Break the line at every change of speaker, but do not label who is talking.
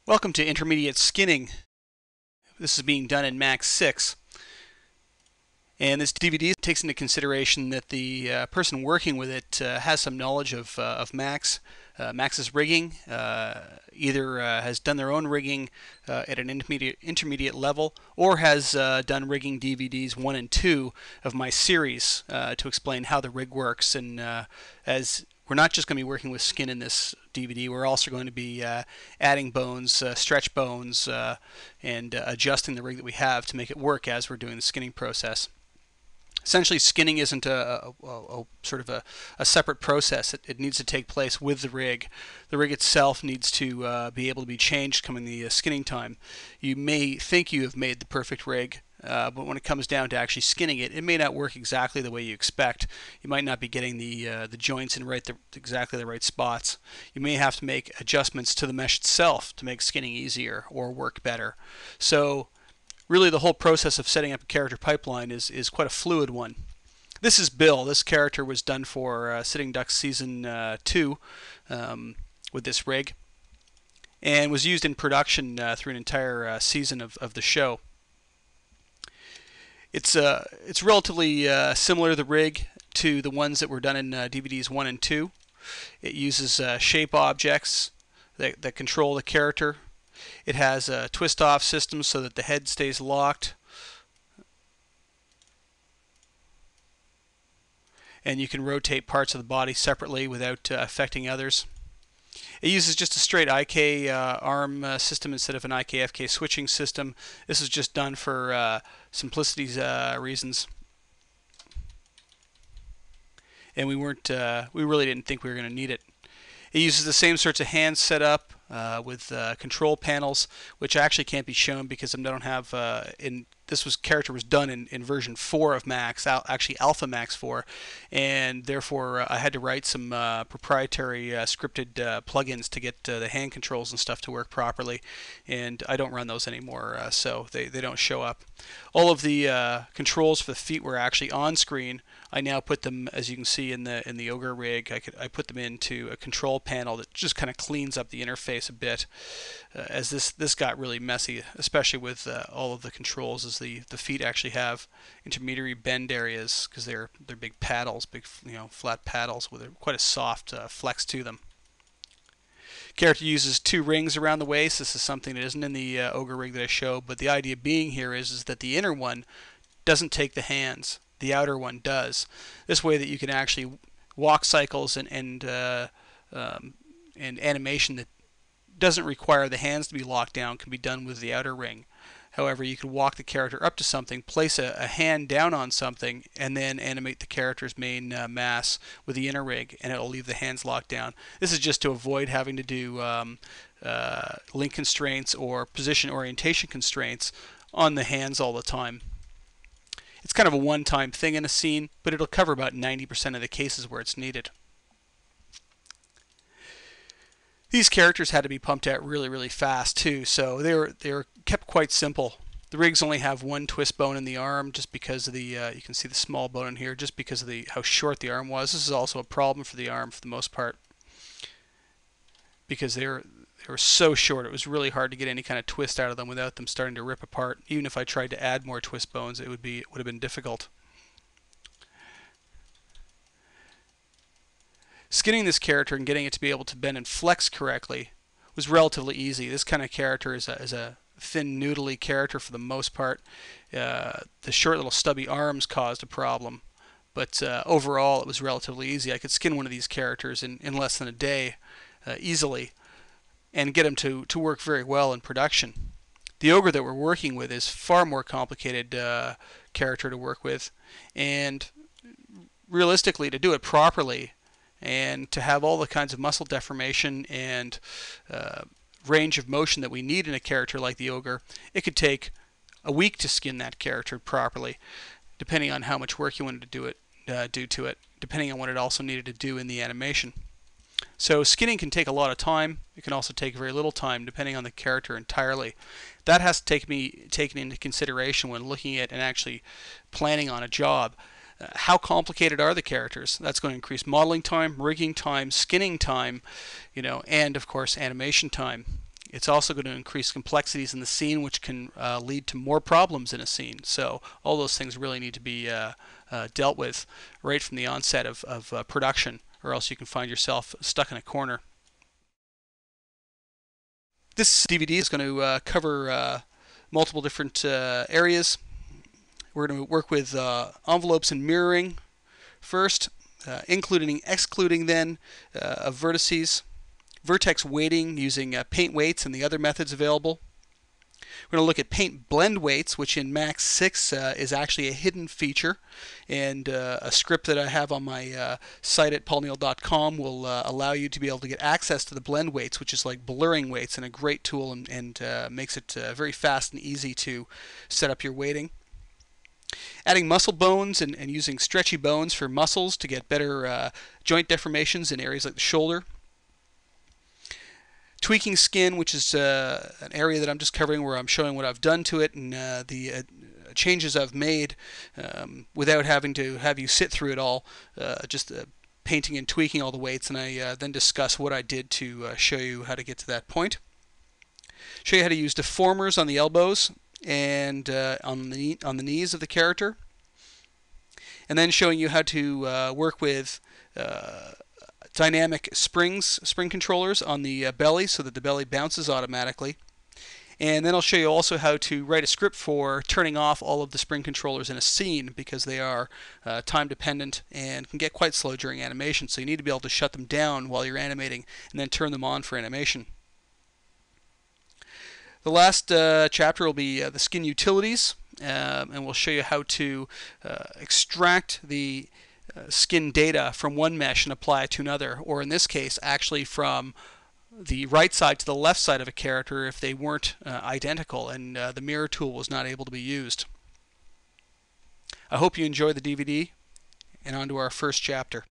Welcome to Intermediate Skinning. This is being done in Max 6. And this DVD takes into consideration that the person working with it has some knowledge of Max, Max's rigging, either has done their own rigging at an intermediate level, or has done rigging DVDs 1 and 2 of my series to explain how the rig works. And as we're not just going to be working with skin in this DVD, we're also going to be adding bones, stretch bones, and adjusting the rig that we have to make it work as we're doing the skinning process. Essentially, skinning isn't a sort of a separate process. It needs to take place with the rig. The rig itself needs to be able to be changed coming the skinning time. You may think you have made the perfect rig, but when it comes down to actually skinning it, it may not work exactly the way you expect. You might not be getting the joints in exactly the right spots. You may have to make adjustments to the mesh itself to make skinning easier or work better. So really, the whole process of setting up a character pipeline is quite a fluid one. This is Bill. This character was done for Sitting Ducks Season 2 with this rig, and was used in production through an entire season of the show. It's relatively similar, the rig, to the ones that were done in DVDs 1 and 2. It uses shape objects that control the character. It has a twist-off system so that the head stays locked. And you can rotate parts of the body separately without affecting others. It uses just a straight IK arm system instead of an IK-FK switching system. This is just done for simplicity's reasons. And we really didn't think we were going to need it. It uses the same sorts of hand setup with control panels, which actually can't be shown because I don't have character was done in version 4 of Max, actually Alpha Max 4, and therefore I had to write some proprietary scripted plugins to get the hand controls and stuff to work properly, and I don't run those anymore, so they don't show up. All of the controls for the feet were actually on screen. I now put them, as you can see in the Ogre rig, I put them into a control panel that just kind of cleans up the interface a bit, as this got really messy, especially with all of the controls, as the feet actually have intermediary bend areas because they're big paddles, big flat paddles with quite a soft flex to them. Character uses 2 rings around the waist. This is something that isn't in the Ogre rig that I showed, but the idea being here is that the inner one doesn't take the hands. The outer one does. This way that you can actually walk cycles and animation that doesn't require the hands to be locked down can be done with the outer ring. However, you can walk the character up to something, place a hand down on something, and then animate the character's main mass with the inner rig, and it'll leave the hands locked down. This is just to avoid having to do link constraints or position orientation constraints on the hands all the time. It's kind of a one-time thing in a scene, but it'll cover about 90% of the cases where it's needed. These characters had to be pumped out really, really fast too, so they were kept quite simple. The rigs only have 1 twist bone in the arm, just because of the you can see the small bone in here, just because of how short the arm was. This is also a problem for the arm for the most part, because they were so short. It was really hard to get any kind of twist out of them without them starting to rip apart. Even if I tried to add more twist bones, it would have been difficult. Skinning this character and getting it to be able to bend and flex correctly was relatively easy. This kind of character is a thin, noodly character for the most part. The short little stubby arms caused a problem, but overall it was relatively easy. I could skin one of these characters in less than a day easily and get them to work very well in production. The Ogre that we're working with is far more complicated character to work with, and realistically, to do it properly and to have all the kinds of muscle deformation and range of motion that we need in a character like the Ogre, it could take a week to skin that character properly, depending on how much work you wanted to do to it, depending on what it also needed to do in the animation. So skinning can take a lot of time. It can also take very little time, depending on the character entirely. That has to be taken into consideration when looking at and actually planning on a job. How complicated are the characters? That's going to increase modeling time, rigging time, skinning time, and of course animation time. It's also going to increase complexities in the scene, which can lead to more problems in a scene. So all those things really need to be dealt with right from the onset of production, or else you can find yourself stuck in a corner. This DVD is going to cover multiple different areas. We're going to work with envelopes and mirroring first, including and excluding then of vertices, vertex weighting using paint weights and the other methods available. We're going to look at paint blend weights, which in Max 6 is actually a hidden feature, and a script that I have on my site at paulneal.com will allow you to be able to get access to the blend weights, which is like blurring weights and a great tool, and makes it very fast and easy to set up your weighting. Adding muscle bones and using stretchy bones for muscles to get better joint deformations in areas like the shoulder. Tweaking skin, which is an area that I'm just covering where I'm showing what I've done to it and the changes I've made without having to have you sit through it all, just painting and tweaking all the weights, and I then discuss what I did to show you how to get to that point. Show you how to use deformers on the elbows and on the knees of the character, and then showing you how to work with dynamic spring controllers on the belly so that the belly bounces automatically. And then I'll show you also how to write a script for turning off all of the spring controllers in a scene, because they are time dependent and can get quite slow during animation, so you need to be able to shut them down while you're animating and then turn them on for animation. The last chapter will be the skin utilities, and we'll show you how to extract the skin data from one mesh and apply it to another, or in this case actually from the right side to the left side of a character if they weren't identical and the mirror tool was not able to be used. I hope you enjoy the DVD, and on to our first chapter.